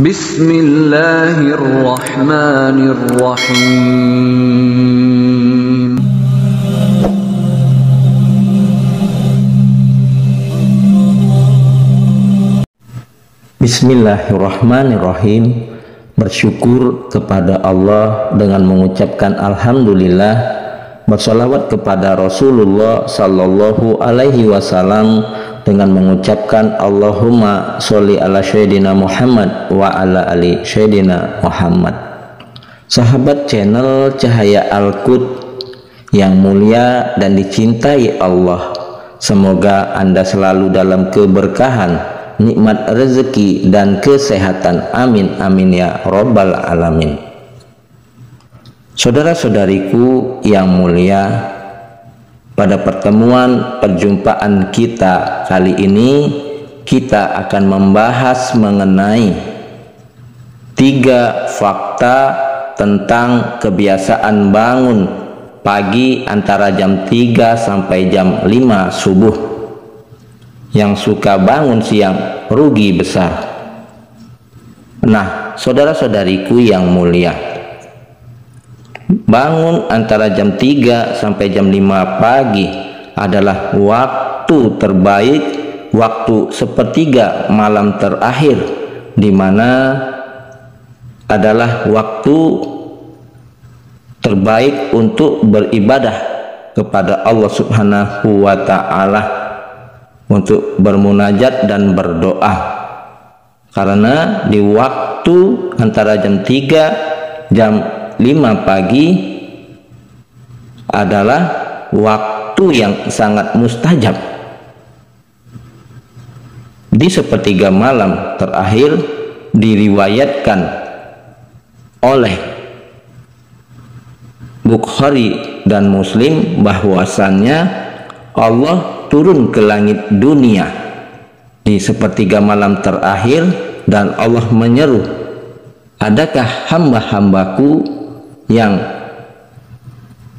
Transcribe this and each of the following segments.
Bismillahirrahmanirrahim. Bismillahirrahmanirrahim. Bersyukur kepada Allah dengan mengucapkan alhamdulillah, bersolawat kepada Rasulullah sallallahu alaihi wasallam dengan mengucapkan Allahumma sholli ala sayyidina Muhammad wa ala ali sayyidina Muhammad. Sahabat channel Cahaya Al-Quds yang mulia dan dicintai Allah, semoga Anda selalu dalam keberkahan, nikmat rezeki dan kesehatan. Amin amin ya rabbal alamin. Saudara-saudariku yang mulia, pada pertemuan perjumpaan kita kali ini kita akan membahas mengenai 3 fakta tentang kebiasaan bangun pagi antara jam 3 sampai jam 5 subuh. Yang suka bangun siang rugi besar. Nah, saudara-saudariku yang mulia, bangun antara jam 3 sampai jam 5 pagi adalah waktu terbaik, waktu sepertiga malam terakhir, di mana adalah waktu terbaik untuk beribadah kepada Allah Subhanahu wa Ta'ala, untuk bermunajat dan berdoa. Karena di waktu antara jam 3 jam 5 pagi adalah waktu yang sangat mustajab. Di sepertiga malam terakhir diriwayatkan oleh Bukhari dan Muslim bahwasannya Allah turun ke langit dunia di sepertiga malam terakhir dan Allah menyeru, adakah hamba-hambaku yang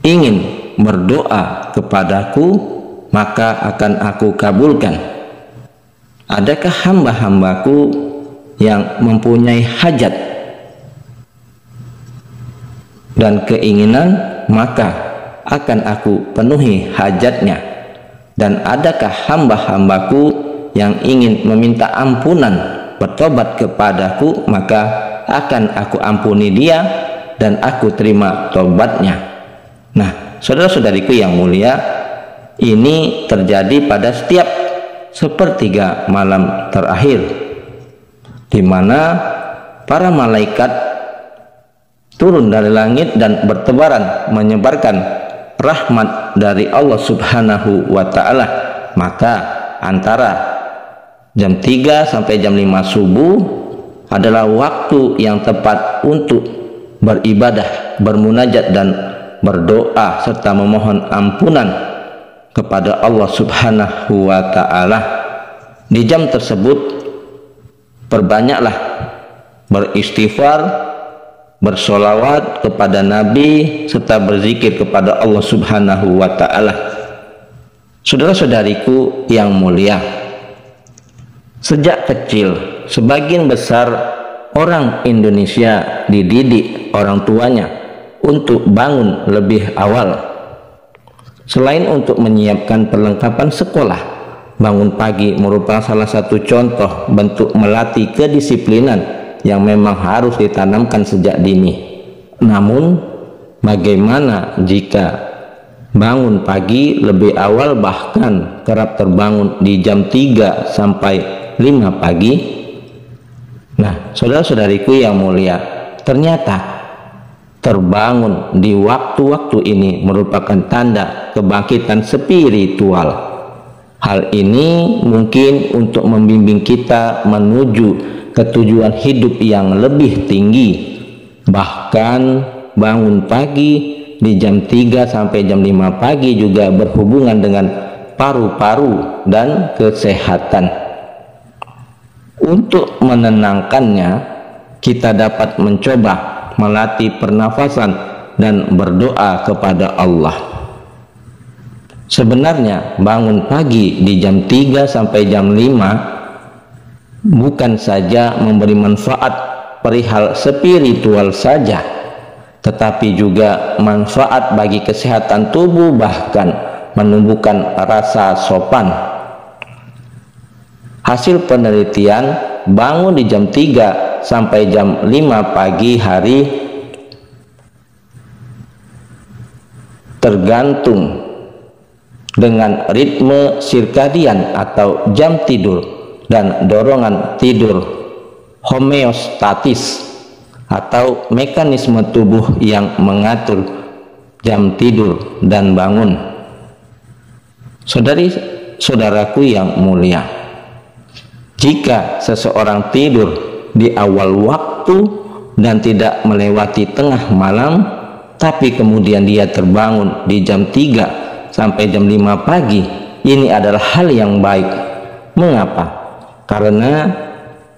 ingin berdoa kepadaku, maka akan aku kabulkan. Adakah hamba-hambaku yang mempunyai hajat dan keinginan, maka akan aku penuhi hajatnya. Dan adakah hamba-hambaku yang ingin meminta ampunan, bertobat kepadaku, maka akan aku ampuni dia dan aku terima tobatnya. Nah, saudara-saudariku yang mulia, ini terjadi pada setiap sepertiga malam terakhir, di mana para malaikat turun dari langit dan bertebaran menyebarkan rahmat dari Allah Subhanahu wa Ta'ala. Maka antara jam 3 sampai jam 5 subuh adalah waktu yang tepat untuk beribadah, bermunajat dan berdoa serta memohon ampunan kepada Allah Subhanahu wa Ta'ala. Di jam tersebut perbanyaklah beristighfar, bersolawat kepada Nabi serta berzikir kepada Allah Subhanahu wa Ta'ala. Saudara-saudariku yang mulia, sejak kecil sebagian besar orang Indonesia dididik orang tuanya untuk bangun lebih awal. Selain untuk menyiapkan perlengkapan sekolah, bangun pagi merupakan salah satu contoh bentuk melatih kedisiplinan yang memang harus ditanamkan sejak dini. Namun bagaimana jika bangun pagi lebih awal, bahkan kerap terbangun di jam 3 sampai 5 pagi? Nah, saudara-saudariku yang mulia, ternyata terbangun di waktu-waktu ini merupakan tanda kebangkitan spiritual. Hal ini mungkin untuk membimbing kita menuju ketujuan hidup yang lebih tinggi. Bahkan bangun pagi di jam 3 sampai jam 5 pagi juga berhubungan dengan paru-paru dan kesehatan. Untuk menenangkannya, kita dapat mencoba melatih pernafasan dan berdoa kepada Allah. Sebenarnya bangun pagi di jam 3 sampai jam 5 bukan saja memberi manfaat perihal spiritual saja, tetapi juga manfaat bagi kesehatan tubuh, bahkan menumbuhkan rasa sopan. Hasil penelitian, bangun di jam 3 sampai jam 5 pagi hari tergantung dengan ritme sirkadian atau jam tidur dan dorongan tidur homeostatis atau mekanisme tubuh yang mengatur jam tidur dan bangun. Saudari-saudaraku yang mulia, jika seseorang tidur di awal waktu dan tidak melewati tengah malam, tapi kemudian dia terbangun di jam 3 sampai jam 5 pagi, ini adalah hal yang baik. Mengapa? Karena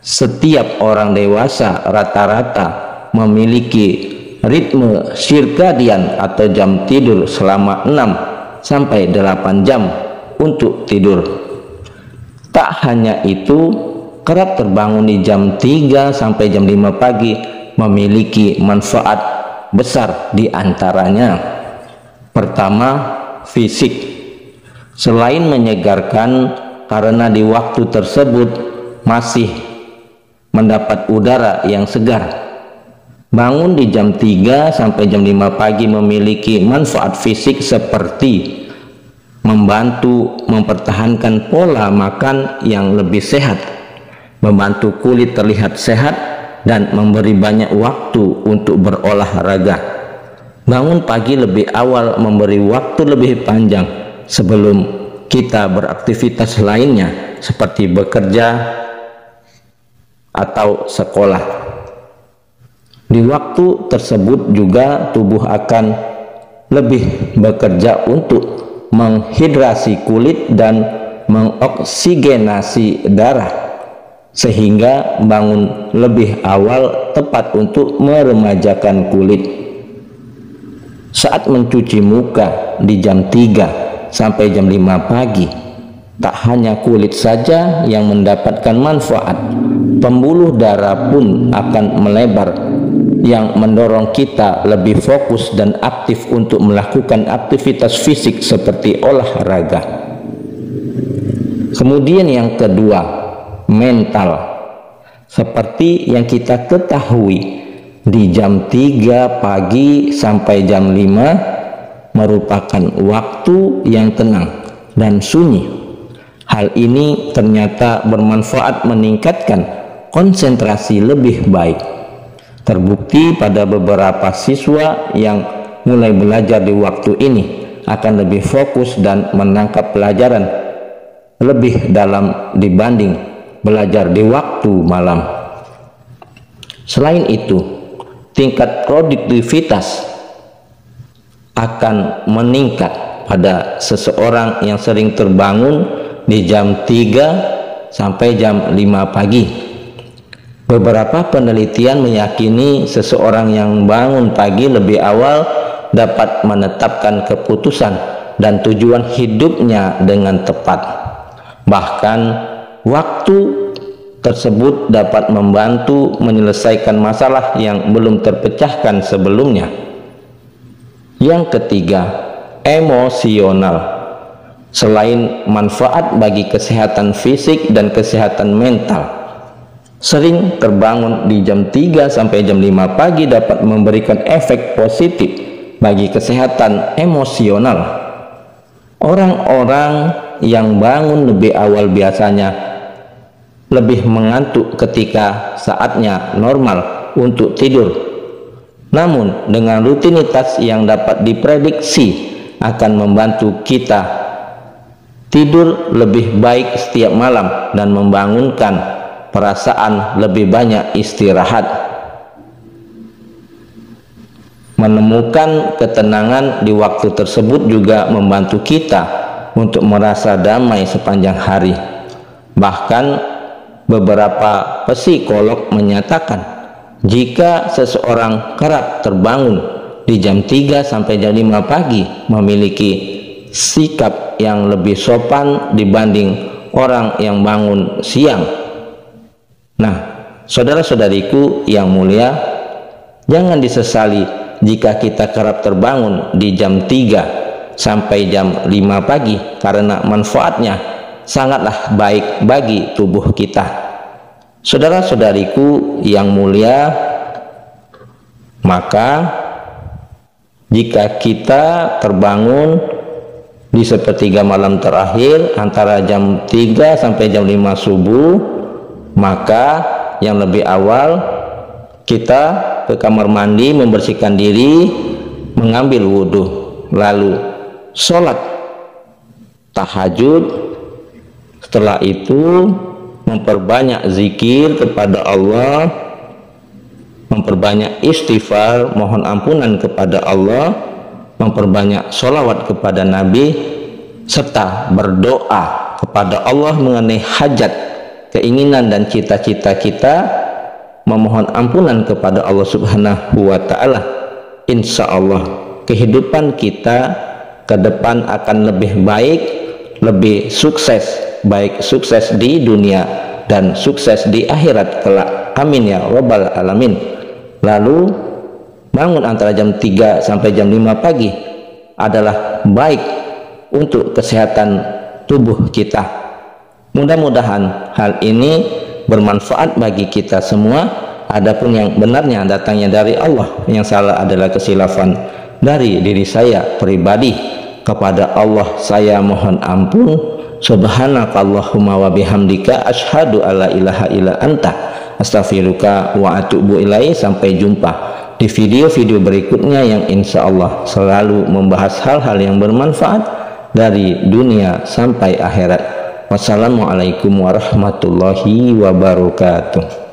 setiap orang dewasa rata-rata memiliki ritme sirkadian atau jam tidur selama 6 sampai 8 jam untuk tidur. Tak hanya itu, kerap terbangun di jam 3 sampai jam 5 pagi memiliki manfaat besar, di antaranya: pertama, fisik. Selain menyegarkan karena di waktu tersebut masih mendapat udara yang segar, bangun di jam 3 sampai jam 5 pagi memiliki manfaat fisik seperti membantu mempertahankan pola makan yang lebih sehat, membantu kulit terlihat sehat, dan memberi banyak waktu untuk berolahraga. Bangun pagi lebih awal memberi waktu lebih panjang sebelum kita beraktivitas lainnya seperti bekerja atau sekolah. Di waktu tersebut juga tubuh akan lebih bekerja untuk menghidrasi kulit dan mengoksigenasi darah, sehingga bangun lebih awal tepat untuk meremajakan kulit. Saat mencuci muka di jam 3 sampai jam 5 pagi, tak hanya kulit saja yang mendapatkan manfaat, pembuluh darah pun akan melebar, yang mendorong kita lebih fokus dan aktif untuk melakukan aktivitas fisik seperti olahraga. Kemudian yang kedua, mental. Seperti yang kita ketahui, di jam 3 pagi sampai jam 5 merupakan waktu yang tenang dan sunyi. Hal ini ternyata bermanfaat meningkatkan konsentrasi lebih baik. Terbukti pada beberapa siswa yang mulai belajar di waktu ini akan lebih fokus dan menangkap pelajaran lebih dalam dibanding belajar di waktu malam. Selain itu, tingkat produktivitas akan meningkat pada seseorang yang sering terbangun di jam 3 sampai jam 5 pagi. Beberapa penelitian meyakini seseorang yang bangun pagi lebih awal dapat menetapkan keputusan dan tujuan hidupnya dengan tepat. Bahkan waktu tersebut dapat membantu menyelesaikan masalah yang belum terpecahkan sebelumnya. Yang ketiga, emosional. Selain manfaat bagi kesehatan fisik dan kesehatan mental, sering terbangun di jam 3 sampai jam 5 pagi dapat memberikan efek positif bagi kesehatan emosional. Orang-orang yang bangun lebih awal biasanya lebih mengantuk ketika saatnya normal untuk tidur. Namun dengan rutinitas yang dapat diprediksi akan membantu kita tidur lebih baik setiap malam dan membangunkan perasaan lebih banyak istirahat. Menemukan ketenangan di waktu tersebut juga membantu kita untuk merasa damai sepanjang hari. Bahkan beberapa psikolog menyatakan jika seseorang kerap terbangun di jam 3 sampai jam 5 pagi memiliki sikap yang lebih sopan dibanding orang yang bangun siang. Nah, Saudara-saudariku yang mulia, jangan disesali jika kita kerap terbangun di jam 3 sampai jam 5 pagi, karena manfaatnya sangatlah baik bagi tubuh kita. Saudara-saudariku yang mulia, maka jika kita terbangun di sepertiga malam terakhir antara jam 3 sampai jam 5 subuh, maka yang lebih awal kita ke kamar mandi, membersihkan diri, mengambil wudhu, lalu sholat tahajud. Setelah itu memperbanyak zikir kepada Allah, memperbanyak istighfar, mohon ampunan kepada Allah, memperbanyak sholawat kepada Nabi, serta berdoa kepada Allah mengenai hajat, keinginan dan cita-cita kita, memohon ampunan kepada Allah Subhanahu wa Ta'ala. Insya Allah kehidupan kita ke depan akan lebih baik, lebih sukses, baik sukses di dunia dan sukses di akhirat kelak. Amin ya rabbal alamin. Lalu bangun antara jam 3 sampai jam 5 pagi adalah baik untuk kesehatan tubuh kita. Mudah-mudahan hal ini bermanfaat bagi kita semua. Adapun yang benarnya datangnya dari Allah, yang salah adalah kesilapan dari diri saya pribadi. Kepada Allah saya mohon ampun. Subhanakallahumma wa bihamdika asyhadu alla ilaha illa anta astaghfiruka wa atubu ilaih. Sampai jumpa di video-video berikutnya yang insya Allah selalu membahas hal-hal yang bermanfaat dari dunia sampai akhirat. Wassalamualaikum warahmatullahi wabarakatuh.